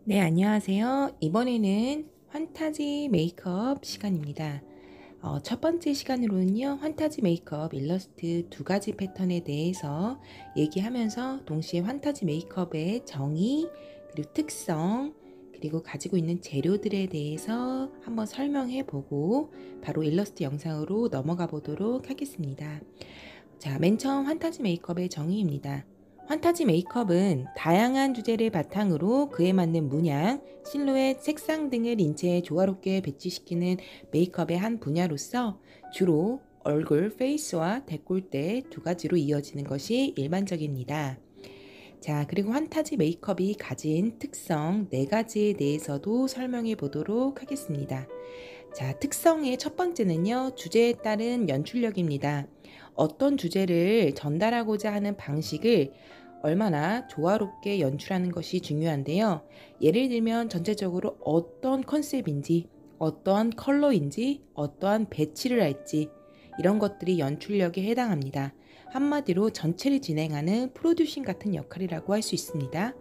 네, 안녕하세요. 이번에는 환타지 메이크업 시간입니다. 첫 번째 시간으로는요, 환타지 메이크업 일러스트 두 가지 패턴에 대해서 얘기하면서 동시에 환타지 메이크업의 정의, 그리고 특성, 그리고 가지고 있는 재료들에 대해서 한번 설명해 보고 바로 일러스트 영상으로 넘어가 보도록 하겠습니다. 자, 맨 처음 환타지 메이크업의 정의입니다. 환타지 메이크업은 다양한 주제를 바탕으로 그에 맞는 문양, 실루엣, 색상 등을 인체에 조화롭게 배치시키는 메이크업의 한 분야로서 주로 얼굴, 페이스와 데콜테 두 가지로 이어지는 것이 일반적입니다. 자, 그리고 환타지 메이크업이 가진 특성 네 가지에 대해서도 설명해 보도록 하겠습니다. 자, 특성의 첫 번째는요, 주제에 따른 연출력입니다. 어떤 주제를 전달하고자 하는 방식을 얼마나 조화롭게 연출하는 것이 중요한데요. 예를 들면 전체적으로 어떤 컨셉인지, 어떠한 컬러인지, 어떠한 배치를 할지 이런 것들이 연출력에 해당합니다. 한마디로 전체를 진행하는 프로듀싱 같은 역할이라고 할 수 있습니다.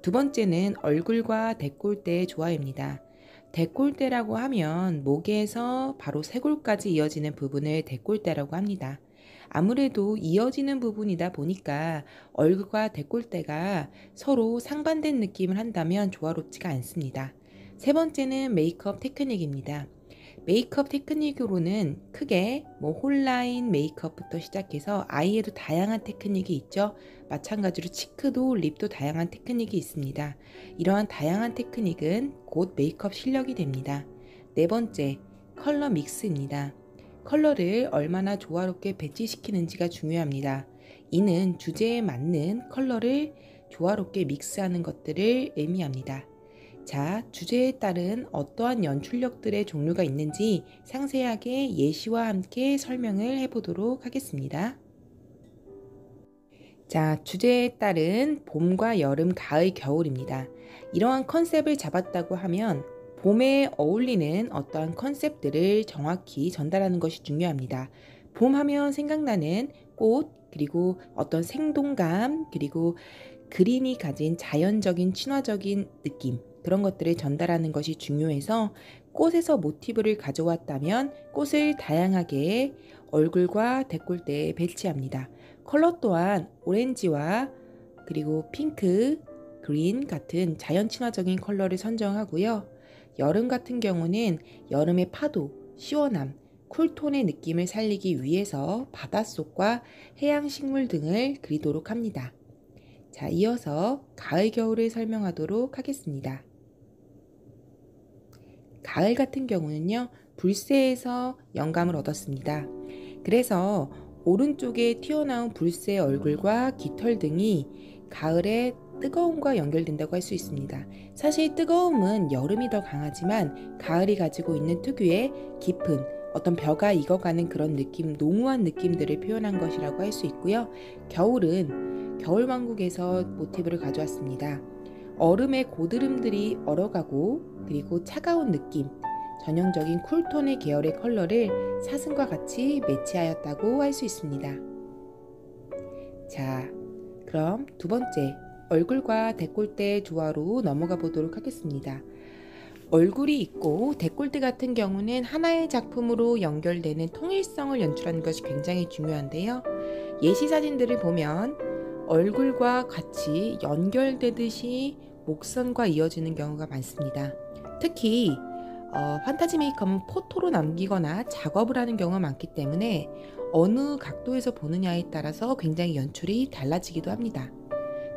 두 번째는 얼굴과 데콜테의 조화입니다. 데콜테라고 하면 목에서 바로 쇄골까지 이어지는 부분을 데콜테라고 합니다. 아무래도 이어지는 부분이다 보니까 얼굴과 데콜테가 서로 상반된 느낌을 한다면 조화롭지가 않습니다. 세 번째는 메이크업 테크닉입니다. 메이크업 테크닉으로는 크게 홀라인 메이크업부터 시작해서 아이에도 다양한 테크닉이 있죠. 마찬가지로 치크도 립도 다양한 테크닉이 있습니다. 이러한 다양한 테크닉은 곧 메이크업 실력이 됩니다. 네 번째, 컬러 믹스입니다. 컬러를 얼마나 조화롭게 배치시키는지가 중요합니다. 이는 주제에 맞는 컬러를 조화롭게 믹스하는 것들을 의미합니다. 자, 주제에 따른 어떠한 연출력들의 종류가 있는지 상세하게 예시와 함께 설명을 해보도록 하겠습니다. 자, 주제에 따른 봄과 여름, 가을, 겨울입니다. 이러한 컨셉을 잡았다고 하면 봄에 어울리는 어떠한 컨셉들을 정확히 전달하는 것이 중요합니다. 봄 하면 생각나는 꽃, 그리고 어떤 생동감, 그리고 그린이 가진 자연적인 친화적인 느낌, 그런 것들을 전달하는 것이 중요해서 꽃에서 모티브를 가져왔다면 꽃을 다양하게 얼굴과 데콜테에 배치합니다. 컬러 또한 오렌지와 그리고 핑크, 그린 같은 자연 친화적인 컬러를 선정하고요. 여름 같은 경우는 여름의 파도, 시원함, 쿨톤의 느낌을 살리기 위해서 바닷속과 해양 식물 등을 그리도록 합니다. 자, 이어서 가을, 겨울을 설명하도록 하겠습니다. 가을 같은 경우는요, 불새에서 영감을 얻었습니다. 그래서 오른쪽에 튀어나온 불새의 얼굴과 깃털 등이 가을의 뜨거움과 연결된다고 할 수 있습니다. 사실 뜨거움은 여름이 더 강하지만 가을이 가지고 있는 특유의 깊은 어떤 벼가 익어가는 그런 느낌, 농후한 느낌들을 표현한 것이라고 할 수 있고요. 겨울은 겨울왕국에서 모티브를 가져왔습니다. 얼음의 고드름들이 얼어가고 그리고 차가운 느낌, 전형적인 쿨톤의 계열의 컬러를 사슴과 같이 매치하였다고 할 수 있습니다. 자, 그럼 두 번째, 얼굴과 데콜테 조화로 넘어가 보도록 하겠습니다. 얼굴이 있고 데콜테 같은 경우는 하나의 작품으로 연결되는 통일성을 연출하는 것이 굉장히 중요한데요. 예시 사진들을 보면 얼굴과 같이 연결되듯이 목선과 이어지는 경우가 많습니다. 특히 판타지 메이크업은 포토로 남기거나 작업을 하는 경우가 많기 때문에 어느 각도에서 보느냐에 따라서 굉장히 연출이 달라지기도 합니다.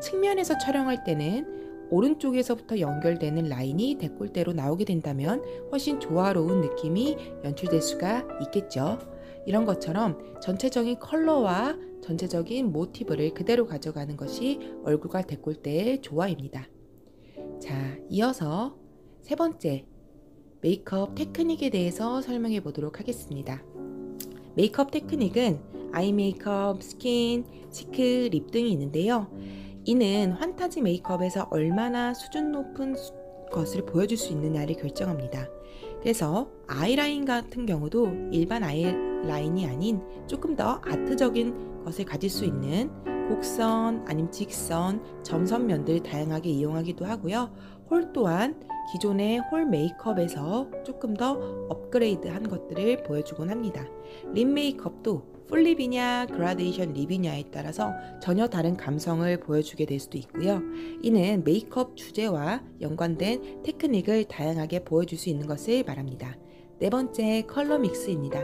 측면에서 촬영할 때는 오른쪽에서부터 연결되는 라인이 데콜테로 나오게 된다면 훨씬 조화로운 느낌이 연출될 수가 있겠죠. 이런 것처럼 전체적인 컬러와 전체적인 모티브를 그대로 가져가는 것이 얼굴과 데콜테의 조화입니다. 자, 이어서 세 번째, 메이크업 테크닉에 대해서 설명해 보도록 하겠습니다. 메이크업 테크닉은 아이 메이크업, 스킨, 치크, 립 등이 있는데요. 이는 환타지 메이크업에서 얼마나 수준 높은 것을 보여줄 수 있느냐를 결정합니다. 그래서 아이라인 같은 경우도 일반 아이라인이 아닌 조금 더 아트적인 것을 가질 수 있는 곡선 아니면 직선, 점선면들 다양하게 이용하기도 하고요. 홀 또한 기존의 홀 메이크업에서 조금 더 업그레이드한 것들을 보여주곤 합니다. 립 메이크업도 풀립이냐 그라데이션 립이냐에 따라서 전혀 다른 감성을 보여주게 될 수도 있고요. 이는 메이크업 주제와 연관된 테크닉을 다양하게 보여줄 수 있는 것을 말합니다. 네 번째, 컬러 믹스입니다.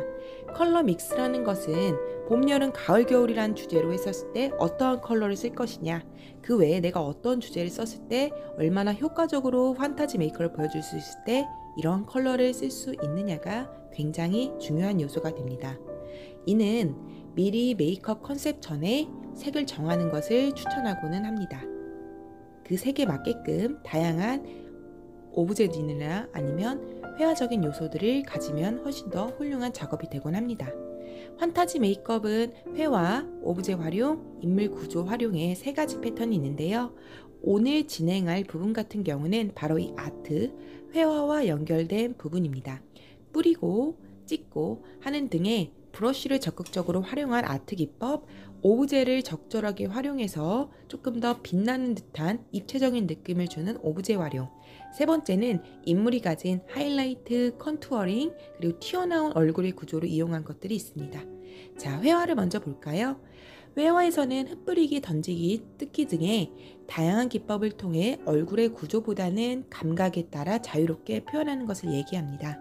컬러 믹스라는 것은 봄, 여름, 가을, 겨울이란 주제로 했었을 때 어떠한 컬러를 쓸 것이냐, 그 외에 내가 어떤 주제를 썼을 때 얼마나 효과적으로 판타지 메이크업을 보여줄 수 있을 때 이런 컬러를 쓸 수 있느냐가 굉장히 중요한 요소가 됩니다. 이는 미리 메이크업 컨셉 전에 색을 정하는 것을 추천하고는 합니다. 그 색에 맞게끔 다양한 오브제들이나 아니면 회화적인 요소들을 가지면 훨씬 더 훌륭한 작업이 되곤 합니다. 판타지 메이크업은 회화, 오브제 활용, 인물 구조 활용의 세 가지 패턴이 있는데요. 오늘 진행할 부분 같은 경우는 바로 이 아트, 회화와 연결된 부분입니다. 뿌리고, 찍고 하는 등의 브러쉬를 적극적으로 활용한 아트 기법, 오브제를 적절하게 활용해서 조금 더 빛나는 듯한 입체적인 느낌을 주는 오브제 활용. 세 번째는 인물이 가진 하이라이트, 컨투어링, 그리고 튀어나온 얼굴의 구조를 이용한 것들이 있습니다. 자, 회화를 먼저 볼까요? 회화에서는 흩뿌리기, 던지기, 뜯기 등의 다양한 기법을 통해 얼굴의 구조보다는 감각에 따라 자유롭게 표현하는 것을 얘기합니다.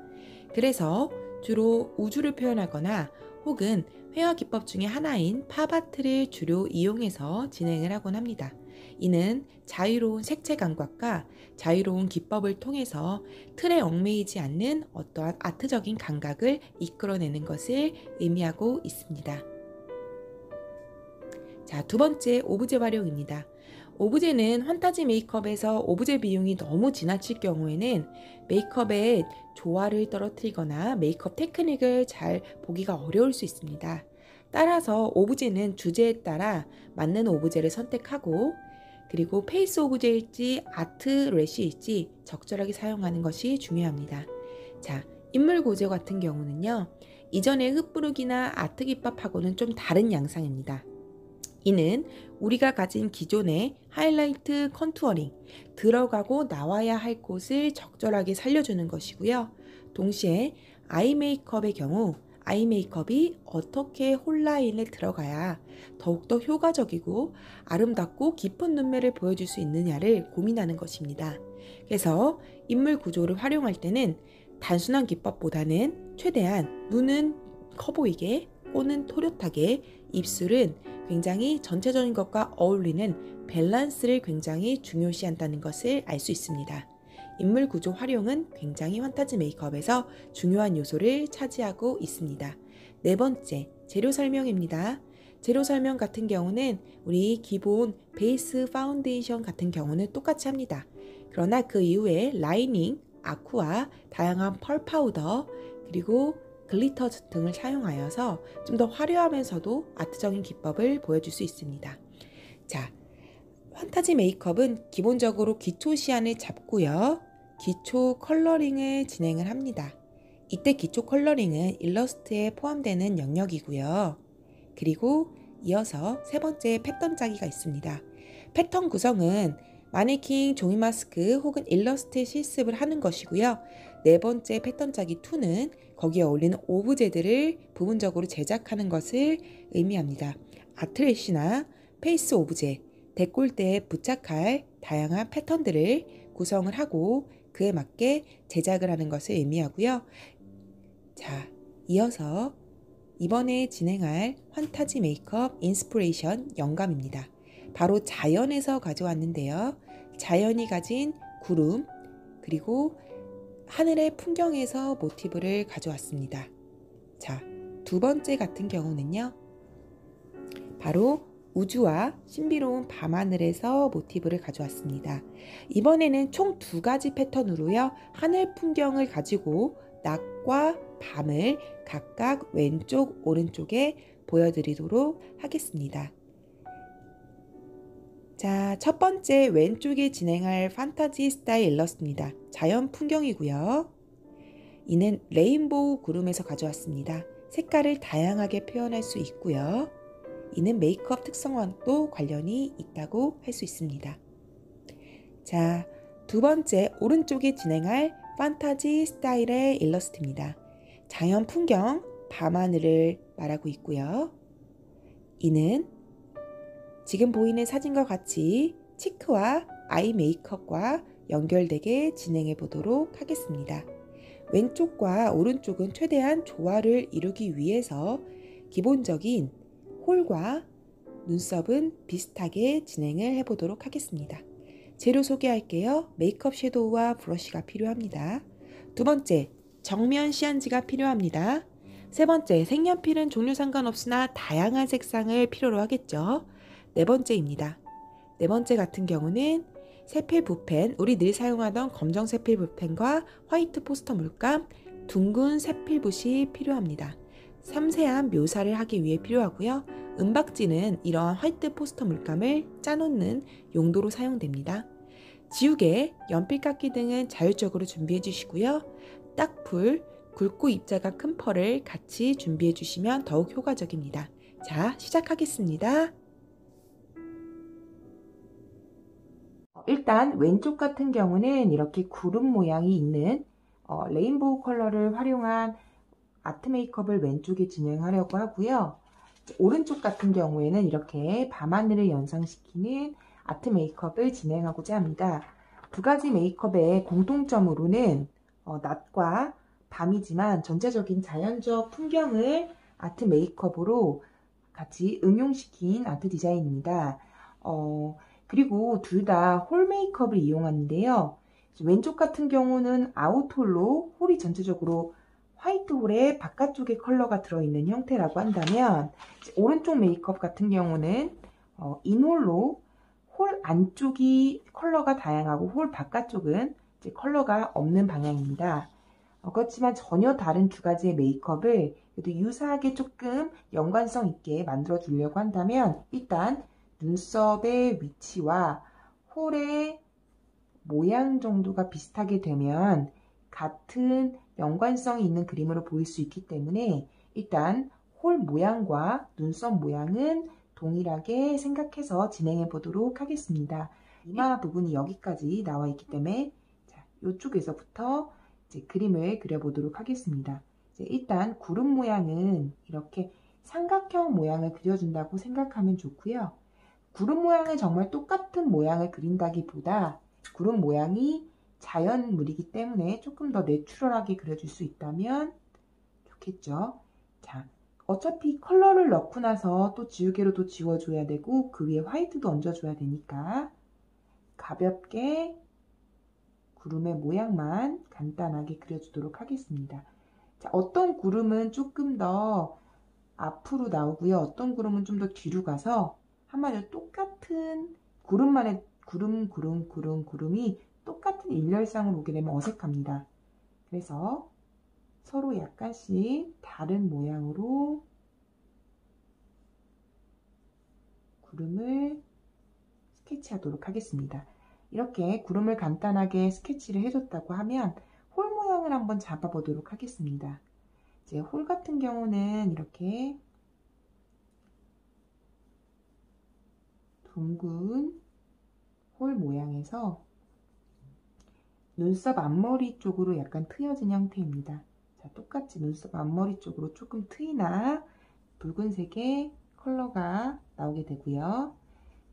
그래서 주로 우주를 표현하거나 혹은 회화 기법 중에 하나인 팝아트를 주로 이용해서 진행을 하곤 합니다. 이는 자유로운 색채 감각과 자유로운 기법을 통해서 틀에 얽매이지 않는 어떠한 아트적인 감각을 이끌어내는 것을 의미하고 있습니다. 자, 두 번째, 오브제 활용입니다. 오브제는 판타지 메이크업에서 오브제 비용이 너무 지나칠 경우에는 메이크업의 조화를 떨어뜨리거나 메이크업 테크닉을 잘 보기가 어려울 수 있습니다. 따라서 오브제는 주제에 따라 맞는 오브제를 선택하고 그리고 페이스 오브제일지 아트 래쉬일지 적절하게 사용하는 것이 중요합니다. 자, 인물 구조 같은 경우는요. 이전의 흩뿌르기나 아트 기법하고는 좀 다른 양상입니다. 이는 우리가 가진 기존의 하이라이트, 컨투어링, 들어가고 나와야 할 곳을 적절하게 살려주는 것이고요. 동시에 아이 메이크업의 경우 아이 메이크업이 어떻게 홀라인에 들어가야 더욱더 효과적이고 아름답고 깊은 눈매를 보여줄 수 있느냐를 고민하는 것입니다. 그래서 인물 구조를 활용할 때는 단순한 기법보다는 최대한 눈은 커 보이게, 코는 토렷하게, 입술은 굉장히 전체적인 것과 어울리는 밸런스를 굉장히 중요시한다는 것을 알 수 있습니다. 인물 구조 활용은 굉장히 판타지 메이크업에서 중요한 요소를 차지하고 있습니다. 네 번째, 재료 설명입니다. 재료 설명 같은 경우는 우리 기본 베이스 파운데이션 같은 경우는 똑같이 합니다. 그러나 그 이후에 라이닝, 아쿠아, 다양한 펄 파우더, 그리고 글리터 등을 사용하여서 좀 더 화려하면서도 아트적인 기법을 보여줄 수 있습니다. 자, 판타지 메이크업은 기본적으로 기초 시안을 잡고요. 기초 컬러링을 진행을 합니다. 이때 기초 컬러링은 일러스트에 포함되는 영역이고요. 그리고 이어서 세 번째 패턴 짜기가 있습니다. 패턴 구성은 마네킹, 종이 마스크 혹은 일러스트 실습을 하는 것이고요. 네 번째 패턴 짜기 2는 거기에 어울리는 오브제들을 부분적으로 제작하는 것을 의미합니다. 아트래쉬나 페이스 오브제, 데콜대에 부착할 다양한 패턴들을 구성을 하고 그에 맞게 제작을 하는 것을 의미하고요. 자, 이어서 이번에 진행할 판타지 메이크업 인스피레이션 영감입니다. 바로 자연에서 가져왔는데요. 자연이 가진 구름 그리고 하늘의 풍경에서 모티브를 가져왔습니다. 자, 두 번째 같은 경우는요. 바로 우주와 신비로운 밤하늘에서 모티브를 가져왔습니다. 이번에는 총 두 가지 패턴으로요. 하늘 풍경을 가지고 낮과 밤을 각각 왼쪽, 오른쪽에 보여드리도록 하겠습니다. 자, 첫 번째 왼쪽에 진행할 판타지 스타일 일러스트입니다. 자연 풍경이고요. 이는 레인보우 구름에서 가져왔습니다. 색깔을 다양하게 표현할 수 있고요. 이는 메이크업 특성과도 관련이 있다고 할 수 있습니다. 자, 두 번째 오른쪽에 진행할 판타지 스타일의 일러스트입니다. 자연 풍경, 밤하늘을 말하고 있고요. 이는 지금 보이는 사진과 같이 치크와 아이 메이크업과 연결되게 진행해 보도록 하겠습니다. 왼쪽과 오른쪽은 최대한 조화를 이루기 위해서 기본적인 홀과 눈썹은 비슷하게 진행을 해 보도록 하겠습니다. 재료 소개할게요. 메이크업 섀도우와 브러쉬가 필요합니다. 두 번째, 정면 시안지가 필요합니다. 세 번째, 색연필은 종류 상관없으나 다양한 색상을 필요로 하겠죠. 네 번째입니다. 네 번째 같은 경우는 세필 붓펜, 우리 늘 사용하던 검정 세필 붓펜과 화이트 포스터 물감, 둥근 세필 붓이 필요합니다. 섬세한 묘사를 하기 위해 필요하고요. 은박지는 이러한 화이트 포스터 물감을 짜놓는 용도로 사용됩니다. 지우개, 연필깎이 등은 자율적으로 준비해 주시고요. 딱풀, 굵고 입자가 큰 펄을 같이 준비해 주시면 더욱 효과적입니다. 자, 시작하겠습니다. 일단 왼쪽 같은 경우는 이렇게 구름 모양이 있는 레인보우 컬러를 활용한 아트 메이크업을 왼쪽에 진행하려고 하고요. 오른쪽 같은 경우에는 이렇게 밤하늘을 연상시키는 아트 메이크업을 진행하고자 합니다. 두 가지 메이크업의 공통점으로는 낮과 밤이지만 전체적인 자연적 풍경을 아트 메이크업으로 같이 응용시킨 아트 디자인입니다. 그리고 둘 다 홀 메이크업을 이용하는데요. 왼쪽 같은 경우는 아웃홀로 홀이 전체적으로 화이트 홀에 바깥쪽에 컬러가 들어있는 형태라고 한다면 오른쪽 메이크업 같은 경우는 인홀로 홀 안쪽이 컬러가 다양하고 홀 바깥쪽은 이제 컬러가 없는 방향입니다. 그렇지만 전혀 다른 두 가지의 메이크업을 그래도 유사하게 조금 연관성 있게 만들어 주려고 한다면 일단 눈썹의 위치와 홀의 모양 정도가 비슷하게 되면 같은 연관성이 있는 그림으로 보일 수 있기 때문에 일단 홀 모양과 눈썹 모양은 동일하게 생각해서 진행해 보도록 하겠습니다. 이마 부분이 여기까지 나와 있기 때문에 이쪽에서부터 이제 그림을 그려보도록 하겠습니다. 일단 구름 모양은 이렇게 삼각형 모양을 그려준다고 생각하면 좋고요. 구름 모양은 정말 똑같은 모양을 그린다기보다 구름 모양이 자연물이기 때문에 조금 더 내추럴하게 그려줄 수 있다면 좋겠죠. 자, 어차피 컬러를 넣고 나서 또 지우개로 또 지워줘야 되고 그 위에 화이트도 얹어줘야 되니까 가볍게 구름의 모양만 간단하게 그려주도록 하겠습니다. 자, 어떤 구름은 조금 더 앞으로 나오고요. 어떤 구름은 좀 더 뒤로 가서 한마디로 똑같은 구름만의 구름이 똑같은 일렬상으로 오게 되면 어색합니다. 그래서 서로 약간씩 다른 모양으로 구름을 스케치하도록 하겠습니다. 이렇게 구름을 간단하게 스케치를 해줬다고 하면 홀 모양을 한번 잡아보도록 하겠습니다. 이제 홀 같은 경우는 이렇게 둥근 홀 모양에서 눈썹 앞머리 쪽으로 약간 트여진 형태입니다. 자, 똑같이 눈썹 앞머리 쪽으로 조금 트이나 붉은색의 컬러가 나오게 되고요.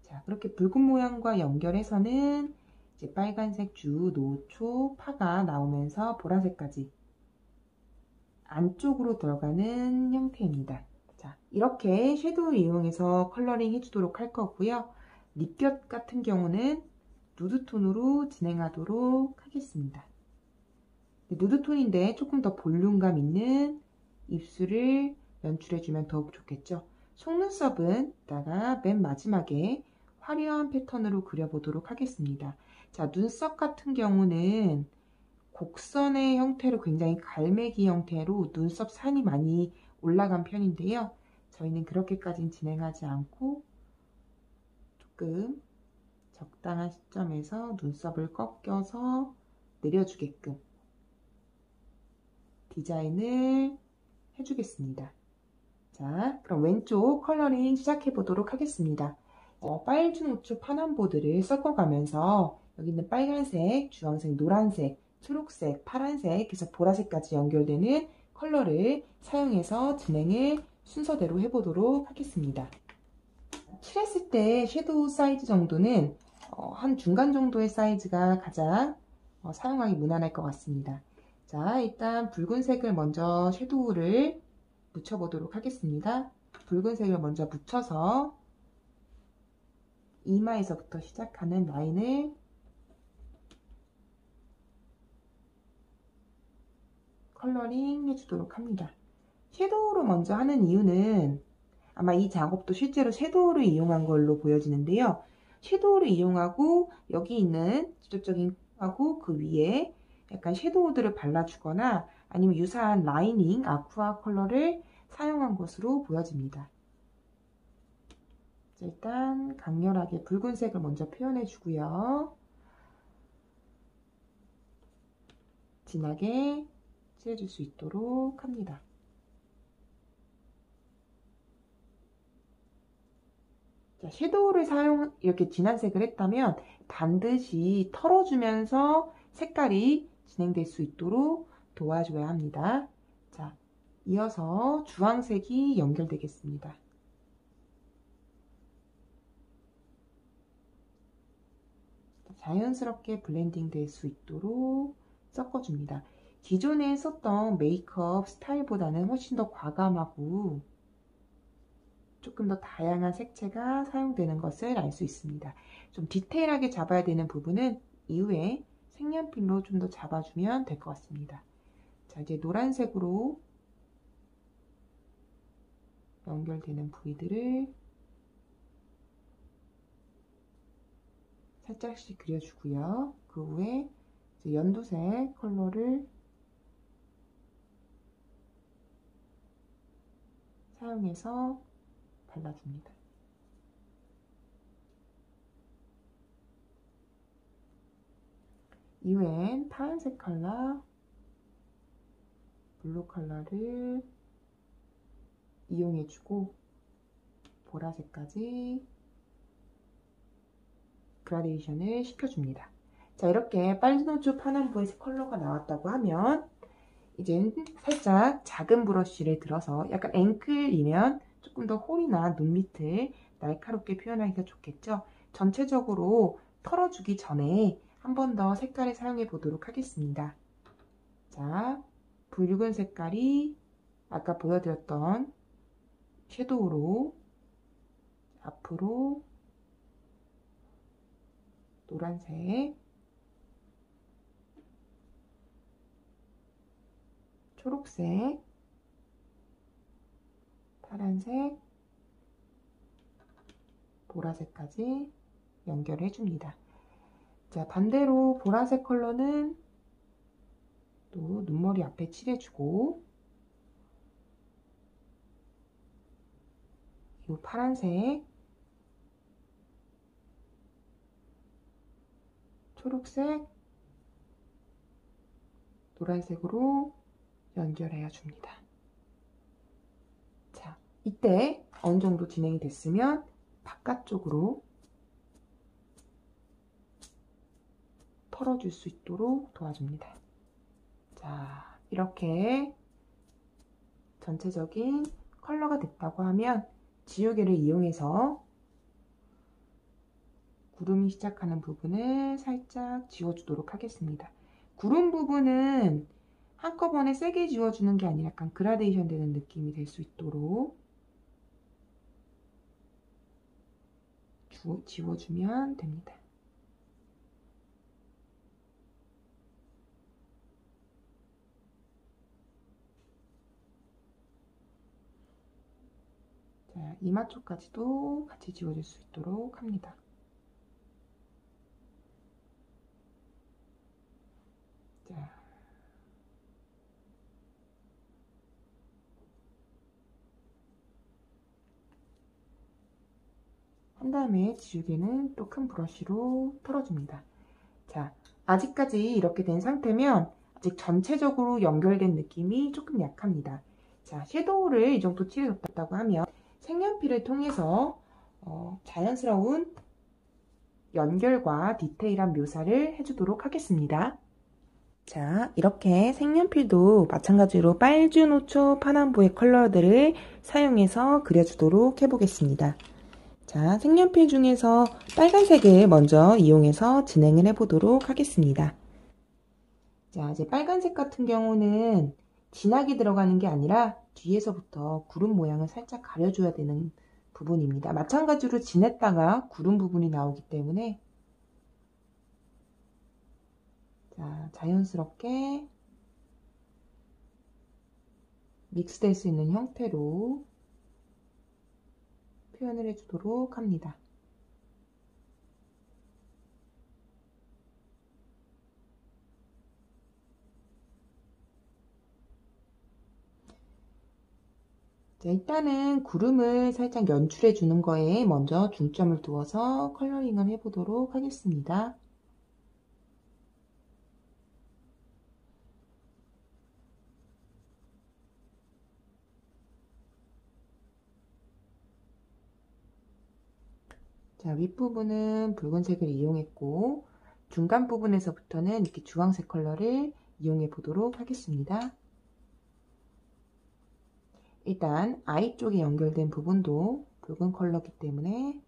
자, 그렇게 붉은 모양과 연결해서는 이제 빨간색 주, 노초, 파가 나오면서 보라색까지 안쪽으로 들어가는 형태입니다. 자, 이렇게 섀도우 이용해서 컬러링 해주도록 할 거고요. 립곁 같은 경우는 누드톤으로 진행하도록 하겠습니다. 누드톤인데 조금 더 볼륨감 있는 입술을 연출해주면 더욱 좋겠죠. 속눈썹은 이따가 맨 마지막에 화려한 패턴으로 그려보도록 하겠습니다. 자, 눈썹 같은 경우는 곡선의 형태로 굉장히 갈매기 형태로 눈썹 산이 많이 올라간 편인데요. 저희는 그렇게까지는 진행하지 않고 조금 적당한 시점에서 눈썹을 꺾여서 내려주게끔 디자인을 해주겠습니다. 자, 그럼 왼쪽 컬러링 시작해 보도록 하겠습니다. 빨주 우추 파남보드를 섞어가면서 여기 있는 빨간색, 주황색, 노란색, 초록색, 파란색, 그래서 보라색까지 연결되는 컬러를 사용해서 진행을 순서대로 해보도록 하겠습니다. 칠했을 때 섀도우 사이즈 정도는 한 중간 정도의 사이즈가 가장 사용하기 무난할 것 같습니다. 자, 일단 붉은색을 먼저 섀도우를 묻혀보도록 하겠습니다. 붉은색을 먼저 묻혀서 이마에서부터 시작하는 라인을 컬러링 해주도록 합니다. 섀도우로 먼저 하는 이유는 아마 이 작업도 실제로 섀도우를 이용한 걸로 보여지는데요. 섀도우를 이용하고 여기 있는 직접적인 하고 그 위에 약간 섀도우들을 발라주거나 아니면 유사한 라이닝, 아쿠아 컬러를 사용한 것으로 보여집니다. 자, 일단 강렬하게 붉은색을 먼저 표현해 주고요. 진하게 칠해줄 수 있도록 합니다. 자, 섀도우를 이렇게 진한 색을 했다면 반드시 털어주면서 색깔이 진행될 수 있도록 도와줘야 합니다. 자, 이어서 주황색이 연결되겠습니다. 자연스럽게 블렌딩 될 수 있도록 섞어줍니다. 기존에 썼던 메이크업 스타일보다는 훨씬 더 과감하고 조금 더 다양한 색채가 사용되는 것을 알 수 있습니다. 좀 디테일하게 잡아야 되는 부분은 이후에 색연필로 좀 더 잡아주면 될 것 같습니다. 자, 이제 노란색으로 연결되는 부위들을 살짝씩 그려주고요. 그 후에 이제 연두색 컬러를 사용해서 발라줍니다. 이후엔 파란색 컬러, 블루 컬러를 이용해주고 보라색까지 그라데이션을 시켜줍니다. 자, 이렇게 빨주노초 파남보의 컬러가 나왔다고 하면 이젠 살짝 작은 브러쉬를 들어서 약간 앵클이면 조금 더 홀이나 눈 밑을 날카롭게 표현하기가 좋겠죠. 전체적으로 털어주기 전에 한 번 더 색깔을 사용해 보도록 하겠습니다. 자, 붉은 색깔이 아까 보여드렸던 섀도우로 앞으로 노란색, 초록색, 파란색, 보라색까지 연결해 줍니다. 자, 반대로 보라색 컬러는 또 눈머리 앞에 칠해주고 이 파란색, 초록색, 노란색으로 연결해 줍니다. 자, 이때 어느 정도 진행이 됐으면 바깥쪽으로 털어줄 수 있도록 도와줍니다. 자, 이렇게 전체적인 컬러가 됐다고 하면 지우개를 이용해서 구름이 시작하는 부분을 살짝 지워주도록 하겠습니다. 구름 부분은 한꺼번에 세게 지워주는 게 아니라 약간 그라데이션 되는 느낌이 될 수 있도록 지워주면 됩니다. 자, 이마 쪽까지도 같이 지워줄 수 있도록 합니다. 자, 한 다음에 지우개는 또 큰 브러쉬로 털어줍니다. 자, 아직까지 이렇게 된 상태면 아직 전체적으로 연결된 느낌이 조금 약합니다. 자, 섀도우를 이 정도 칠해줬다고 하면 색연필을 통해서 자연스러운 연결과 디테일한 묘사를 해주도록 하겠습니다. 자, 이렇게 색연필도 마찬가지로 빨주노초 파남보의 컬러들을 사용해서 그려주도록 해보겠습니다. 자, 색연필 중에서 빨간색을 먼저 이용해서 진행을 해보도록 하겠습니다. 자, 이제 빨간색 같은 경우는 진하게 들어가는 게 아니라 뒤에서부터 구름 모양을 살짝 가려줘야 되는 부분입니다. 마찬가지로 진했다가 구름 부분이 나오기 때문에 자, 자연스럽게 믹스될 수 있는 형태로 표현을 해주도록 합니다. 자, 일단은 구름을 살짝 연출해 주는 거에 먼저 중점을 두어서 컬러링을 해보도록 하겠습니다. 자, 윗부분은 붉은색을 이용했고 중간 부분에서부터는 이렇게 주황색 컬러를 이용해 보도록 하겠습니다. 일단 아이 쪽에 연결된 부분도 붉은 컬러이기 때문에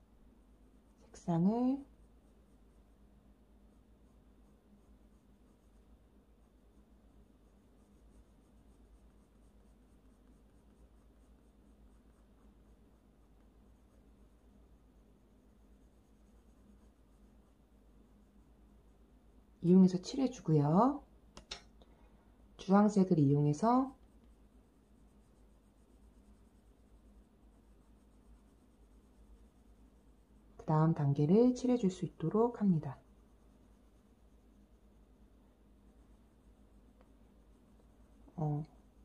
색상을 이용해서 칠해주고요. 주황색을 이용해서 그 다음 단계를 칠해줄 수 있도록 합니다.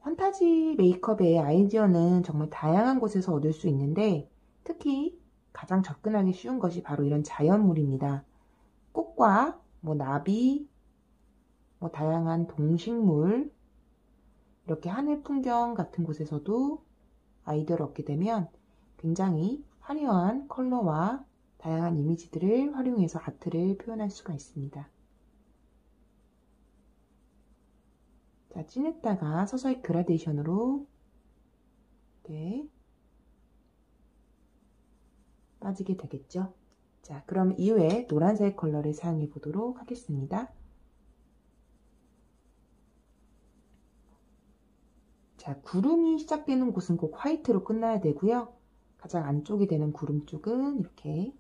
판타지 메이크업의 아이디어는 정말 다양한 곳에서 얻을 수 있는데 특히 가장 접근하기 쉬운 것이 바로 이런 자연물입니다. 꽃과 나비, 다양한 동식물, 이렇게 하늘 풍경 같은 곳에서도 아이디어를 얻게 되면 굉장히 화려한 컬러와 다양한 이미지들을 활용해서 아트를 표현할 수가 있습니다. 자, 진했다가 서서히 그라데이션으로 이렇게 빠지게 되겠죠. 자, 그럼 이후에 노란색 컬러를 사용해 보도록 하겠습니다. 자, 구름이 시작되는 곳은 꼭 화이트로 끝나야 되고요. 가장 안쪽이 되는 구름 쪽은 이렇게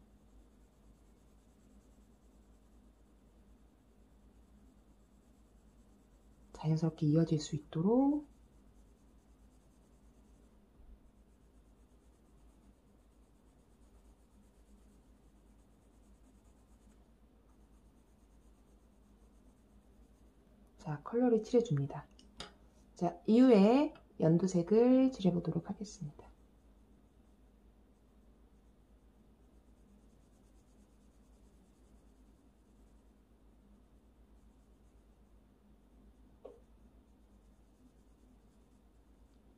자연스럽게 이어질 수 있도록 자, 컬러를 칠해줍니다. 자, 이후에 연두색을 칠해보도록 하겠습니다.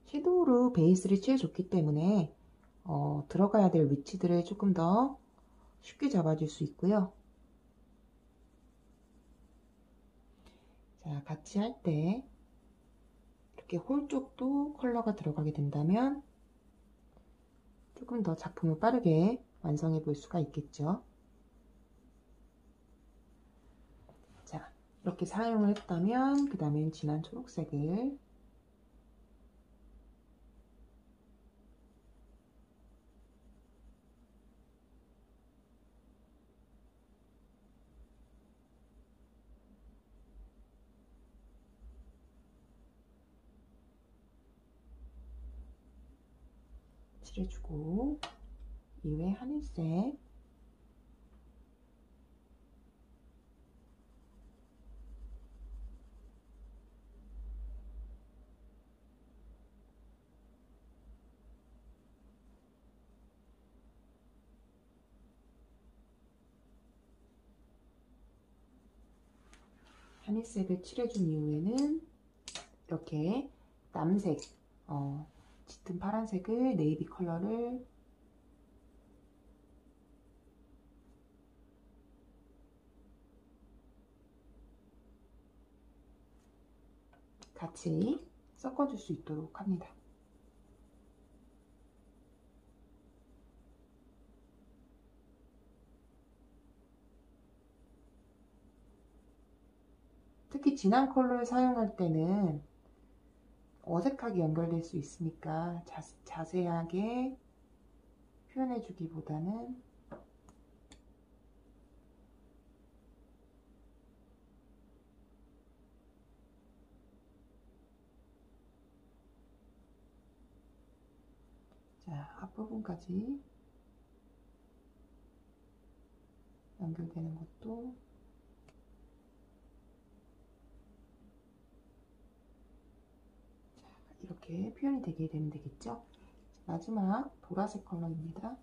섀도우로 베이스를 칠해줬기 때문에 들어가야 될 위치들을 조금 더 쉽게 잡아줄 수 있고요. 자, 같이 할 때 이렇게 홀 쪽도 컬러가 들어가게 된다면 조금 더 작품을 빠르게 완성해 볼 수가 있겠죠. 자, 이렇게 사용을 했다면 그 다음엔 진한 초록색을 칠해주고 이후에 하늘색 하늘색을 칠해준 이후에는 이렇게 남색, 짙은 파란색을 네이비 컬러를 같이 섞어줄 수 있도록 합니다. 특히 진한 컬러를 사용할 때는 어색하게 연결될 수 있으니까 자세하게 표현해 주기보다는 자, 앞부분까지 연결되는 것도 이렇게 표현이 되게 되면 되겠죠. 마지막 보라색 컬러입니다.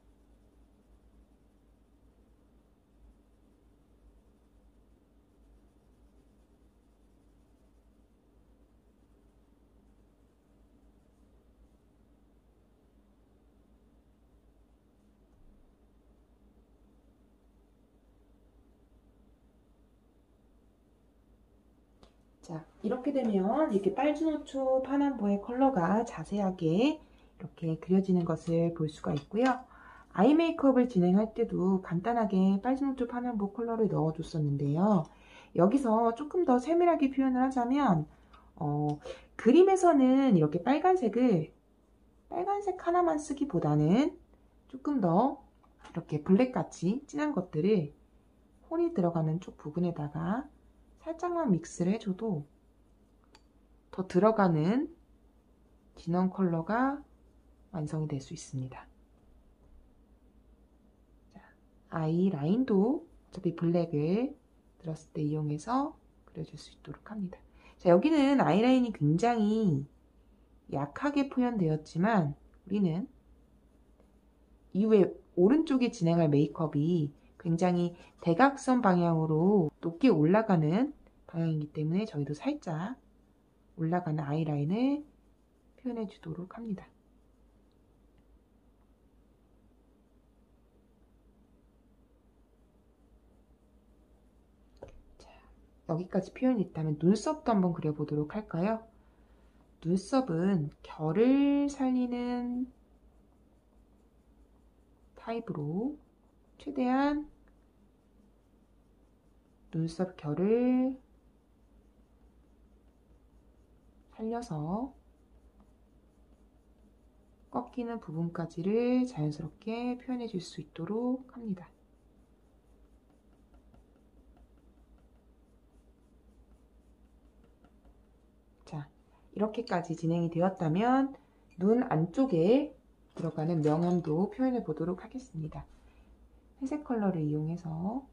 자, 이렇게 되면 이렇게 빨주노초 파남보의 컬러가 자세하게 이렇게 그려지는 것을 볼 수가 있고요. 아이 메이크업을 진행할 때도 간단하게 빨주노초 파남보 컬러를 넣어줬었는데요. 여기서 조금 더 세밀하게 표현을 하자면 그림에서는 이렇게 빨간색 하나만 쓰기보다는 조금 더 이렇게 블랙같이 진한 것들을 혼이 들어가는 쪽 부분에다가 살짝만 믹스를 해줘도 더 들어가는 진한 컬러가 완성이 될 수 있습니다. 자, 아이 라인도 어차피 블랙을 들었을 때 이용해서 그려줄 수 있도록 합니다. 자, 여기는 아이라인이 굉장히 약하게 표현되었지만 우리는 이후에 오른쪽에 진행할 메이크업이 굉장히 대각선 방향으로 높게 올라가는 방향이기 때문에 저희도 살짝 올라가는 아이라인을 표현해 주도록 합니다. 자, 여기까지 표현이 있다면 눈썹도 한번 그려보도록 할까요? 눈썹은 결을 살리는 타입으로 최대한 눈썹 결을 살려서 꺾이는 부분까지를 자연스럽게 표현해 줄 수 있도록 합니다. 자, 이렇게까지 진행이 되었다면 눈 안쪽에 들어가는 명암도 표현해 보도록 하겠습니다. 회색 컬러를 이용해서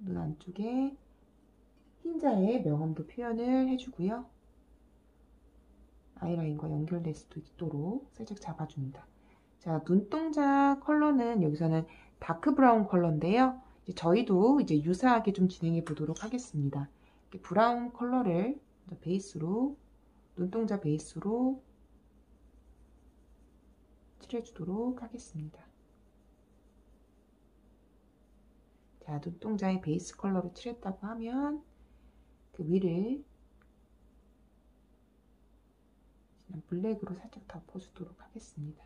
눈 안쪽에 흰자의 명암도 표현을 해주고요. 아이라인과 연결될 수도 있도록 살짝 잡아줍니다. 자, 눈동자 컬러는 여기서는 다크 브라운 컬러인데요. 저희도 이제 유사하게 좀 진행해 보도록 하겠습니다. 이렇게 브라운 컬러를 베이스로, 눈동자 베이스로 칠해주도록 하겠습니다. 자, 눈동자의 베이스 컬러로 칠했다고 하면 그 위를 블랙으로 살짝 덮어주도록 하겠습니다.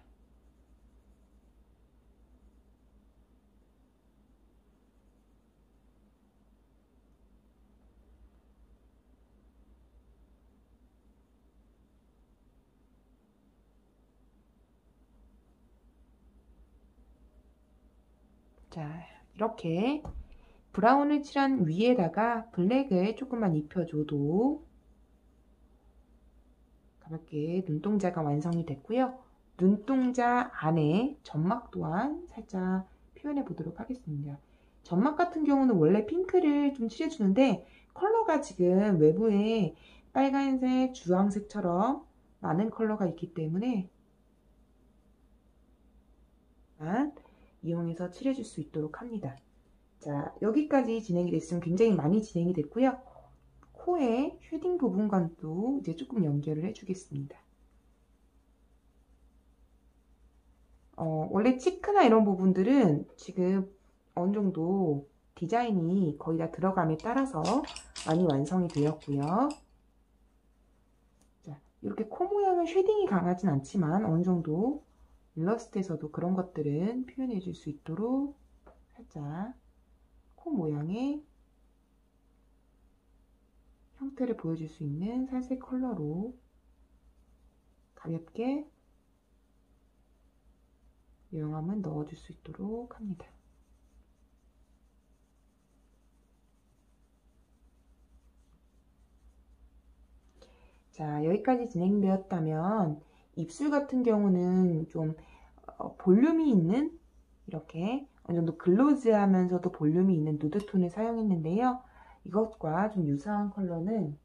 자, 이렇게 브라운을 칠한 위에다가 블랙을 조금만 입혀줘도 가볍게 눈동자가 완성이 됐고요. 눈동자 안에 점막 또한 살짝 표현해 보도록 하겠습니다. 점막 같은 경우는 원래 핑크를 좀 칠해주는데 컬러가 지금 외부에 빨간색, 주황색처럼 많은 컬러가 있기 때문에 이용해서 칠해줄 수 있도록 합니다. 자, 여기까지 진행이 됐으면 굉장히 많이 진행이 됐고요. 코의 쉐딩 부분과도 이제 조금 연결을 해주겠습니다. 원래 치크나 이런 부분들은 지금 어느 정도 디자인이 거의 다 들어감에 따라서 많이 완성이 되었고요. 자, 이렇게 코 모양은 쉐딩이 강하진 않지만 어느 정도 일러스트에서도 그런 것들은 표현해 줄 수 있도록 살짝 코 모양의 형태를 보여줄 수 있는 살색 컬러로 가볍게 유용함은 넣어줄 수 있도록 합니다. 자, 여기까지 진행되었다면 입술 같은 경우는 좀 볼륨이 있는 이렇게 어느 정도 글로즈하면서도 볼륨이 있는 누드톤을 사용했는데요. 이것과 좀 유사한 컬러는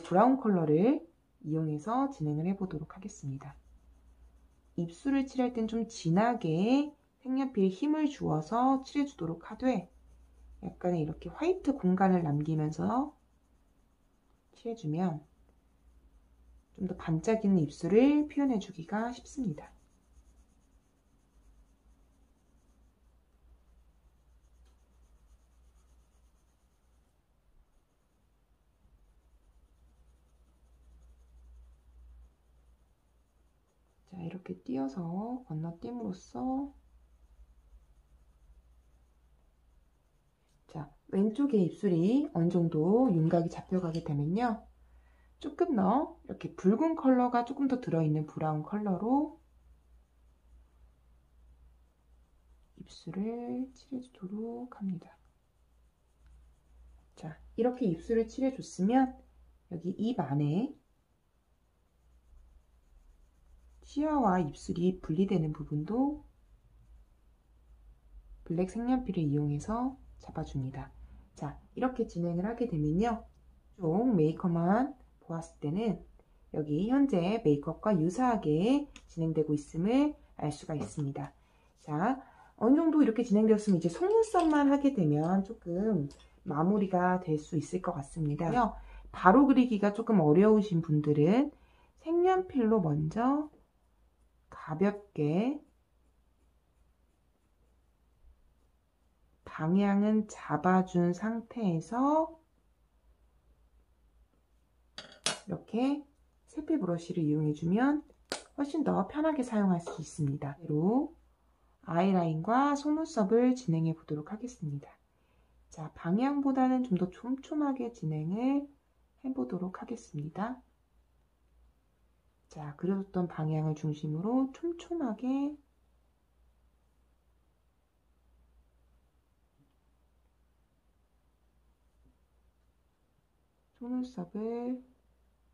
브라운 컬러를 이용해서 진행을 해보도록 하겠습니다. 입술을 칠할 땐 좀 진하게 색연필에 힘을 주어서 칠해주도록 하되 약간의 이렇게 화이트 공간을 남기면서 칠해주면 좀 더 반짝이는 입술을 표현해주기가 쉽습니다. 자, 이렇게 띄어서 건너뛰므로써 자, 왼쪽에 입술이 어느 정도 윤곽이 잡혀가게 되면요. 조금 더 이렇게 붉은 컬러가 조금 더 들어있는 브라운 컬러로 입술을 칠해주도록 합니다. 자, 이렇게 입술을 칠해줬으면 여기 입 안에 치아와 입술이 분리되는 부분도 블랙 색연필을 이용해서 잡아줍니다. 자, 이렇게 진행을 하게 되면요. 쭉 메이크업만 보았을 때는 여기 현재 메이크업과 유사하게 진행되고 있음을 알 수가 있습니다. 자, 어느 정도 이렇게 진행되었으면 이제 속눈썹만 하게 되면 조금 마무리가 될 수 있을 것 같습니다. 바로 그리기가 조금 어려우신 분들은 색연필로 먼저 가볍게 방향은 잡아준 상태에서 이렇게 세필 브러쉬를 이용해주면 훨씬 더 편하게 사용할 수 있습니다. 그대로 아이라인과 속눈썹을 진행해 보도록 하겠습니다. 자, 방향보다는 좀 더 촘촘하게 진행을 해보도록 하겠습니다. 자, 그려줬던 방향을 중심으로 촘촘하게 속눈썹을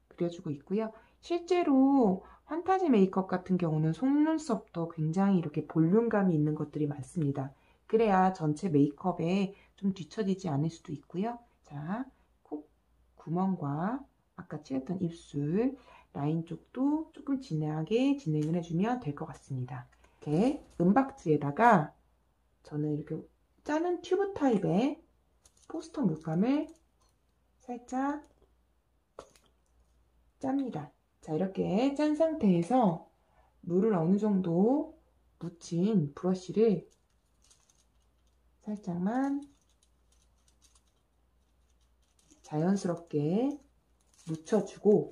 그려주고 있고요. 실제로 판타지 메이크업 같은 경우는 속눈썹도 굉장히 이렇게 볼륨감이 있는 것들이 많습니다. 그래야 전체 메이크업에 좀 뒤처지지 않을 수도 있고요. 자, 코 구멍과 아까 칠했던 입술 라인 쪽도 조금 진하게 진행을 해주면 될 것 같습니다. 이렇게 은박지에다가 저는 이렇게 짜는 튜브 타입의 포스터 물감을 살짝 짭니다. 자, 이렇게 짠 상태에서 물을 어느 정도 묻힌 브러쉬를 살짝만 자연스럽게 묻혀주고,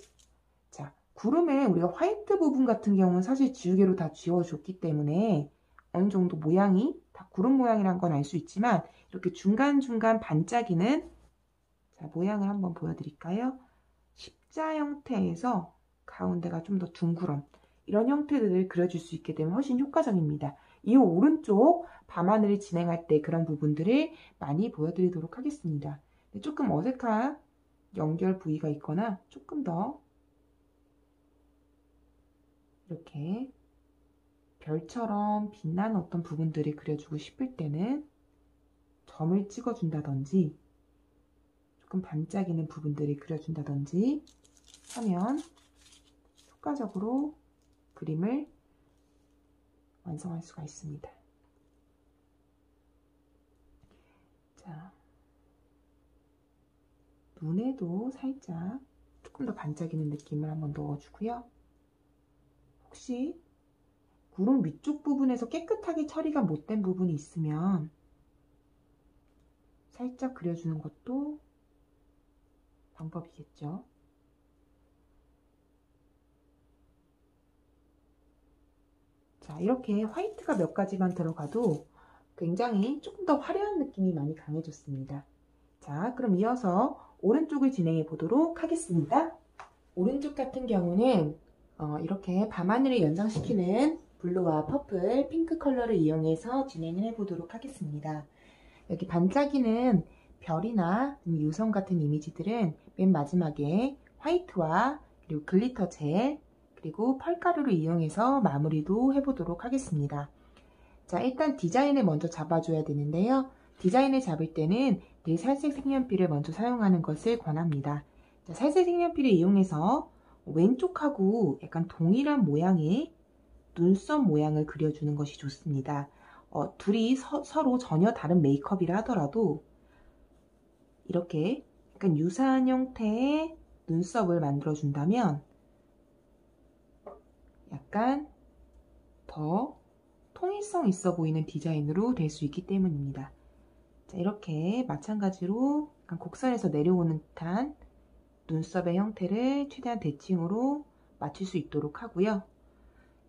자, 구름에 우리가 화이트 부분 같은 경우는 사실 지우개로 다 지워줬기 때문에 어느 정도 모양이 다 구름 모양이란 건 알 수 있지만 이렇게 중간중간 반짝이는 자, 모양을 한번 보여드릴까요? 십자 형태에서 가운데가 좀 더 둥그런 이런 형태들을 그려줄 수 있게 되면 훨씬 효과적입니다. 이 오른쪽 밤하늘을 진행할 때 그런 부분들을 많이 보여드리도록 하겠습니다. 조금 어색한 연결 부위가 있거나 조금 더 이렇게 별처럼 빛나는 어떤 부분들을 그려주고 싶을 때는 점을 찍어준다든지 조금 반짝이는 부분들을 그려준다든지 하면 효과적으로 그림을 완성할 수가 있습니다. 자, 눈에도 살짝 조금 더 반짝이는 느낌을 한번 넣어주고요. 혹시 구름 위쪽 부분에서 깨끗하게 처리가 못된 부분이 있으면 살짝 그려주는 것도 방법이겠죠. 자, 이렇게 화이트가 몇 가지만 들어가도 굉장히 조금 더 화려한 느낌이 많이 강해졌습니다. 자, 그럼 이어서 오른쪽을 진행해 보도록 하겠습니다. 오른쪽 같은 경우는 이렇게 밤하늘을 연상시키는 블루와 퍼플, 핑크 컬러를 이용해서 진행을 해 보도록 하겠습니다. 여기 반짝이는 별이나 유성 같은 이미지들은 맨 마지막에 화이트와 그리고 글리터 젤, 그리고 펄가루를 이용해서 마무리도 해보도록 하겠습니다. 자, 일단 디자인을 먼저 잡아줘야 되는데요. 디자인을 잡을 때는 늘 살색 색연필을 먼저 사용하는 것을 권합니다. 자, 살색 색연필을 이용해서 왼쪽하고 약간 동일한 모양의 눈썹 모양을 그려주는 것이 좋습니다. 둘이 서로 전혀 다른 메이크업이라 하더라도 이렇게 약간 유사한 형태의 눈썹을 만들어준다면 약간 더 통일성 있어 보이는 디자인으로 될 수 있기 때문입니다. 자, 이렇게 마찬가지로 약간 곡선에서 내려오는 듯한 눈썹의 형태를 최대한 대칭으로 맞출 수 있도록 하고요.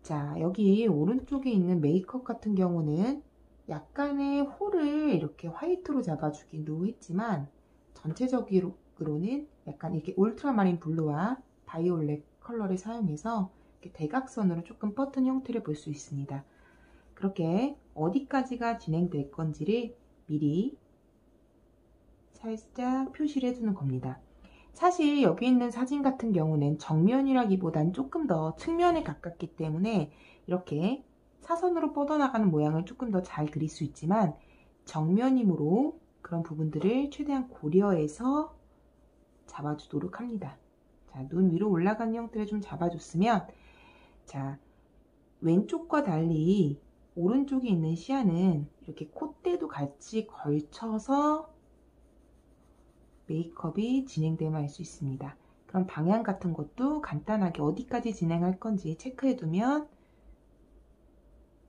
자, 여기 오른쪽에 있는 메이크업 같은 경우는 약간의 홀을 이렇게 화이트로 잡아주기로 했지만 전체적으로는 약간 이렇게 울트라마린 블루와 바이올렛 컬러를 사용해서 이렇게 대각선으로 조금 뻗은 형태를 볼 수 있습니다. 그렇게 어디까지가 진행될 건지를 미리 살짝 표시를 해두는 겁니다. 사실 여기 있는 사진 같은 경우는 정면이라기보단 조금 더 측면에 가깝기 때문에 이렇게 사선으로 뻗어나가는 모양을 조금 더 잘 그릴 수 있지만 정면이므로 그런 부분들을 최대한 고려해서 잡아주도록 합니다. 자, 눈 위로 올라가는 형태를 좀 잡아줬으면 자, 왼쪽과 달리 오른쪽에 있는 시야는 이렇게 콧대도 같이 걸쳐서 메이크업이 진행되면 알 수 있습니다. 그럼 방향 같은 것도 간단하게 어디까지 진행할 건지 체크해 두면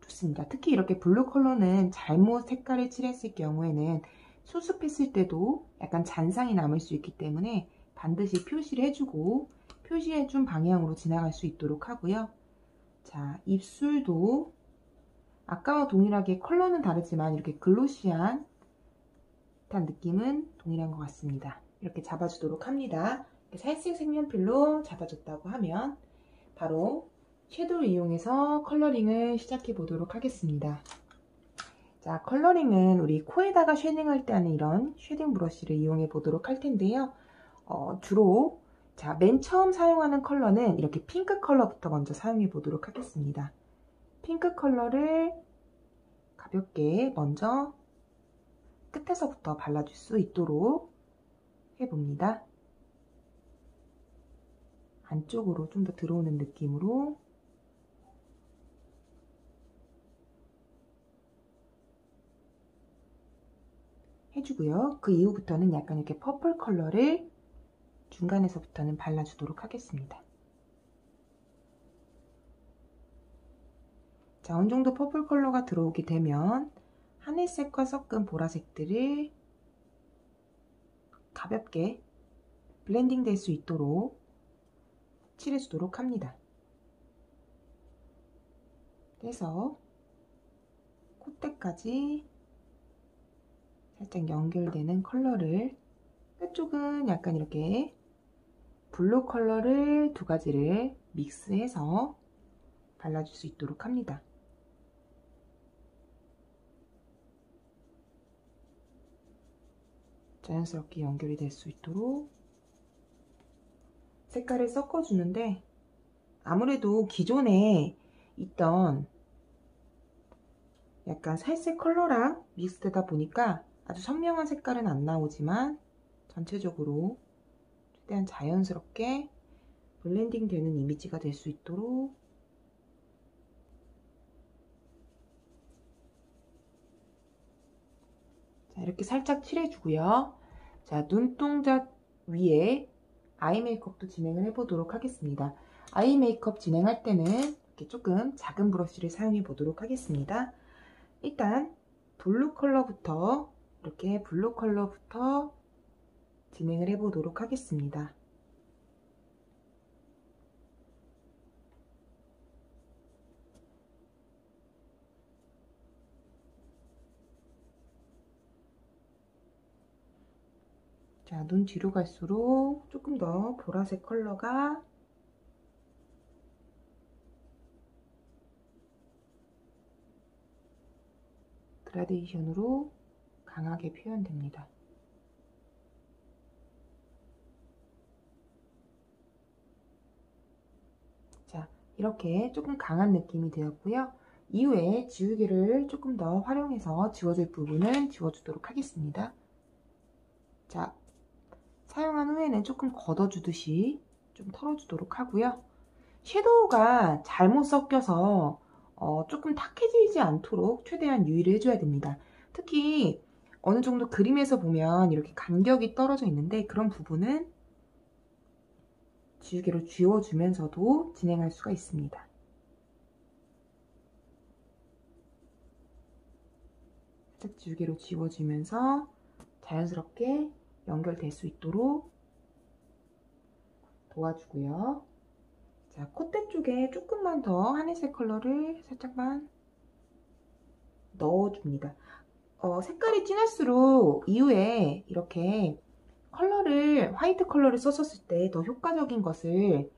좋습니다. 특히 이렇게 블루 컬러는 잘못 색깔을 칠했을 경우에는 수습했을 때도 약간 잔상이 남을 수 있기 때문에 반드시 표시를 해주고 표시해준 방향으로 지나갈 수 있도록 하고요. 자, 입술도 아까와 동일하게 컬러는 다르지만 이렇게 글로시한 듯한 느낌은 동일한 것 같습니다. 이렇게 잡아주도록 합니다. 살색 색연필로 잡아줬다고 하면 바로 섀도우를 이용해서 컬러링을 시작해 보도록 하겠습니다. 자, 컬러링은 우리 코에다가 쉐딩할 때 하는 이런 쉐딩 브러쉬를 이용해 보도록 할 텐데요. 주로 자, 맨 처음 사용하는 컬러는 이렇게 핑크 컬러부터 먼저 사용해 보도록 하겠습니다. 핑크 컬러를 가볍게 먼저 끝에서부터 발라줄 수 있도록 해봅니다. 안쪽으로 좀 더 들어오는 느낌으로 해주고요. 그 이후부터는 약간 이렇게 퍼플 컬러를 중간에서부터는 발라주도록 하겠습니다. 자, 어느 정도 퍼플 컬러가 들어오게 되면 하늘색과 섞은 보라색들을 가볍게 블렌딩 될 수 있도록 칠해주도록 합니다. 그래서 콧대까지 살짝 연결되는 컬러를 끝쪽은 약간 이렇게 블루 컬러를 두 가지를 믹스해서 발라줄 수 있도록 합니다. 자연스럽게 연결이 될 수 있도록 색깔을 섞어주는데 아무래도 기존에 있던 약간 살색 컬러랑 믹스되다 보니까 아주 선명한 색깔은 안 나오지만 전체적으로 최대한 자연스럽게 블렌딩 되는 이미지가 될 수 있도록 자, 이렇게 살짝 칠해주고요. 자, 눈동자 위에 아이 메이크업도 진행을 해보도록 하겠습니다. 아이 메이크업 진행할 때는 이렇게 조금 작은 브러쉬를 사용해 보도록 하겠습니다. 일단 블루 컬러부터 이렇게 블루 컬러부터 진행을 해보도록 하겠습니다. 자, 눈 뒤로 갈수록 조금 더 보라색 컬러가 그라데이션으로 강하게 표현됩니다. 자, 이렇게 조금 강한 느낌이 되었고요. 이후에 지우개를 조금 더 활용해서 지워줄 부분은 지워주도록 하겠습니다. 자, 사용한 후에는 조금 걷어주듯이 좀 털어주도록 하고요. 섀도우가 잘못 섞여서 조금 탁해지지 않도록 최대한 유의를 해줘야 됩니다. 특히 어느 정도 그림에서 보면 이렇게 간격이 떨어져 있는데 그런 부분은 지우개로 지워주면서도 진행할 수가 있습니다. 살짝 지우개로 지워주면서 자연스럽게 연결될 수 있도록 도와주고요. 자, 콧대 쪽에 조금만 더 하늘색 컬러를 살짝만 넣어줍니다. 색깔이 진할수록 이후에 이렇게 컬러를 화이트 컬러를 썼었을 때 더 효과적인 것을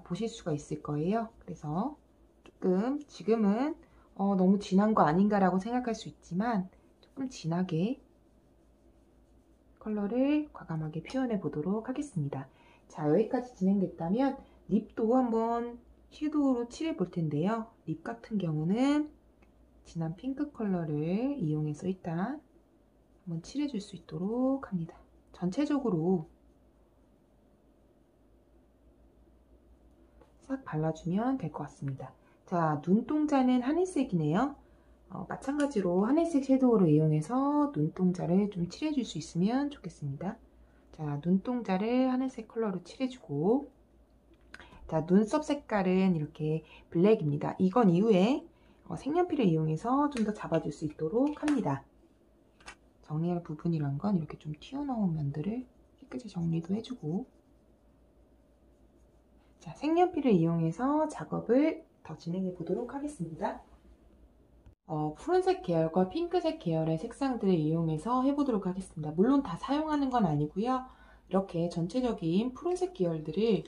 보실 수가 있을 거예요. 그래서 조금 지금은 너무 진한 거 아닌가 라고 생각할 수 있지만 조금 진하게 컬러를 과감하게 표현해 보도록 하겠습니다. 자, 여기까지 진행됐다면 립도 한번 섀도우로 칠해 볼 텐데요. 립 같은 경우는 진한 핑크 컬러를 이용해서 일단 한번 칠해 줄 수 있도록 합니다. 전체적으로 싹 발라주면 될 것 같습니다. 자, 눈동자는 하늘색이네요. 마찬가지로 하늘색 섀도우를 이용해서 눈동자를 좀 칠해줄 수 있으면 좋겠습니다. 자, 눈동자를 하늘색 컬러로 칠해주고, 자, 눈썹 색깔은 이렇게 블랙입니다. 이건 이후에 색연필을 이용해서 좀 더 잡아줄 수 있도록 합니다. 정리할 부분이란 건 이렇게 좀 튀어나온 면들을 깨끗이 정리도 해주고, 자, 색연필을 이용해서 작업을 더 진행해 보도록 하겠습니다. 푸른색 계열과 핑크색 계열의 색상들을 이용해서 해보도록 하겠습니다. 물론 다 사용하는 건 아니고요. 이렇게 전체적인 푸른색 계열들을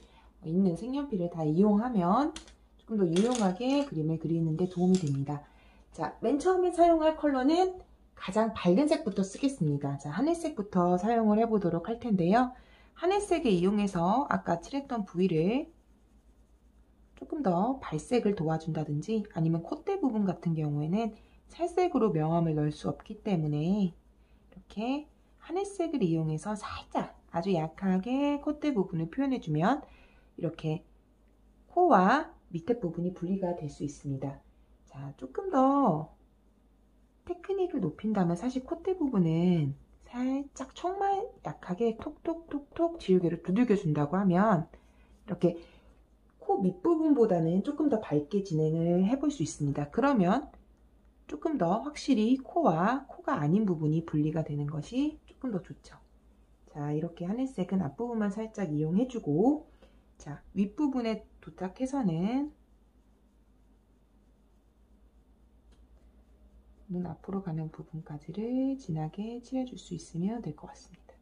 있는 색연필을 다 이용하면 조금 더 유용하게 그림을 그리는 데 도움이 됩니다. 자, 맨 처음에 사용할 컬러는 가장 밝은 색부터 쓰겠습니다. 자, 하늘색부터 사용을 해보도록 할 텐데요. 하늘색을 이용해서 아까 칠했던 부위를 조금 더 발색을 도와준다든지 아니면 콧대 부분 같은 경우에는 살색으로 명암을 넣을 수 없기 때문에 이렇게 하늘색을 이용해서 살짝 아주 약하게 콧대 부분을 표현해주면 이렇게 코와 밑에 부분이 분리가 될 수 있습니다. 자, 조금 더 테크닉을 높인다면 사실 콧대 부분은 살짝 정말 약하게 톡톡톡톡 지우개로 두들겨 준다고 하면 이렇게 코 밑부분보다는 조금 더 밝게 진행을 해볼 수 있습니다. 그러면 조금 더 확실히 코와 코가 아닌 부분이 분리가 되는 것이 조금 더 좋죠. 자, 이렇게 하늘색은 앞부분만 살짝 이용해주고, 자, 윗부분에 도착해서는 눈 앞으로 가는 부분까지를 진하게 칠해줄 수 있으면 될 것 같습니다.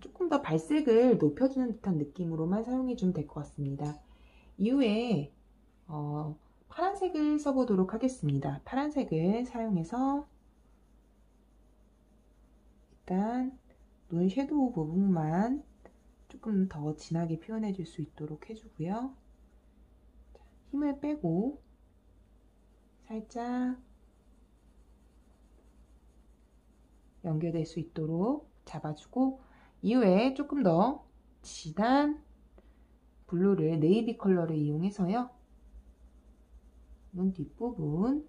조금 더 발색을 높여주는 듯한 느낌으로만 사용해주면 될 것 같습니다. 이후에 파란색을 써보도록 하겠습니다. 파란색을 사용해서 일단 눈 섀도우 부분만 조금 더 진하게 표현해 줄 수 있도록 해주고요. 자, 힘을 빼고 살짝 연결될 수 있도록 잡아주고 이후에 조금 더 진한 블루를 네이비 컬러를 이용해서요. 눈 뒷부분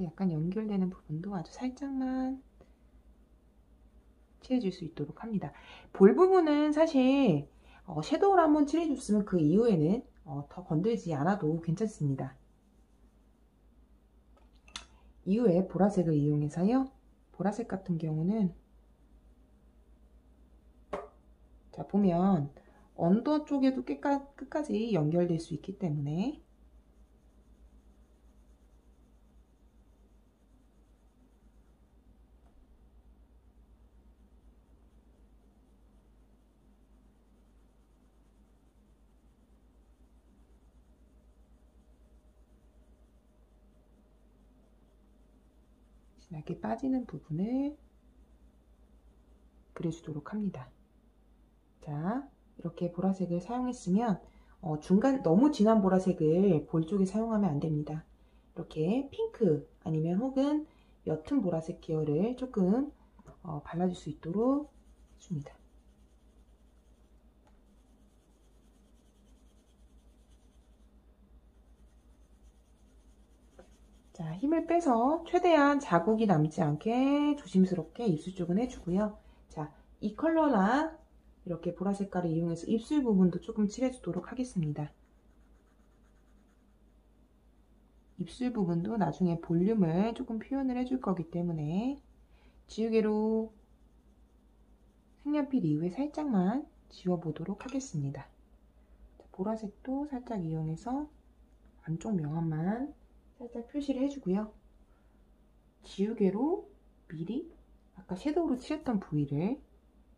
약간 연결되는 부분도 아주 살짝만 칠해줄 수 있도록 합니다. 볼 부분은 사실 섀도우를 한번 칠해줬으면 그 이후에는 더 건들지 않아도 괜찮습니다. 이후에 보라색을 이용해서요. 보라색 같은 경우는 자 보면 언더 쪽에도 끝까지 연결될 수 있기 때문에 진하게 빠지는 부분을 그려주도록 합니다. 자, 이렇게 보라색을 사용했으면 중간 너무 진한 보라색을 볼 쪽에 사용하면 안 됩니다. 이렇게 핑크 아니면 혹은 옅은 보라색 계열을 조금 발라줄 수 있도록 해줍니다. 자, 힘을 빼서 최대한 자국이 남지 않게 조심스럽게 입술 쪽은 해주고요. 자, 이 컬러나 이렇게 보라 색깔을 이용해서 입술 부분도 조금 칠해주도록 하겠습니다. 입술 부분도 나중에 볼륨을 조금 표현을 해줄 거기 때문에 지우개로 색연필 이후에 살짝만 지워보도록 하겠습니다. 자, 보라색도 살짝 이용해서 안쪽 명암만 살짝 표시를 해주고요. 지우개로 미리 아까 섀도우로 칠했던 부위를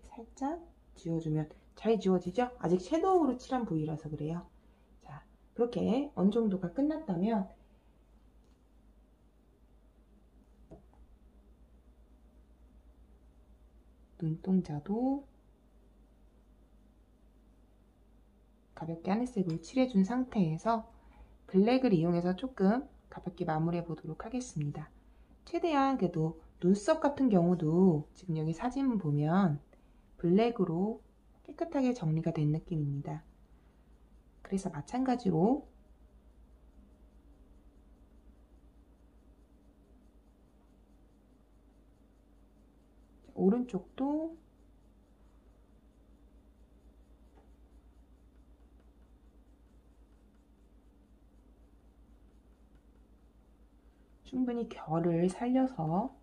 살짝 지워주면 잘 지워지죠? 아직 섀도우로 칠한 부위라서 그래요. 자, 그렇게 어느 정도가 끝났다면 눈동자도 가볍게 하늘색으로 칠해준 상태에서 블랙을 이용해서 조금 가볍게 마무리해 보도록 하겠습니다. 최대한 그래도 눈썹 같은 경우도 지금 여기 사진 보면 블랙으로 깨끗하게 정리가 된 느낌입니다. 그래서 마찬가지로 오른쪽도 충분히 결을 살려서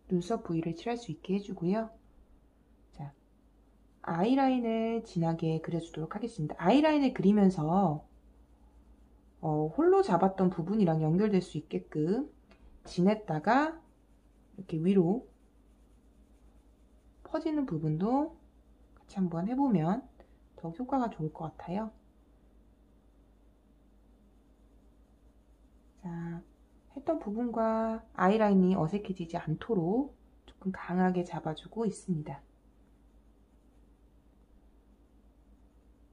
눈썹 부위를 칠할 수 있게 해주고요. 자, 아이라인을 진하게 그려주도록 하겠습니다. 아이라인을 그리면서 홀로 잡았던 부분이랑 연결될 수 있게끔 진했다가 이렇게 위로 퍼지는 부분도 같이 한번 해보면 더욱 효과가 좋을 것 같아요. 자, 했던 부분과 아이라인이 어색해지지 않도록 조금 강하게 잡아주고 있습니다.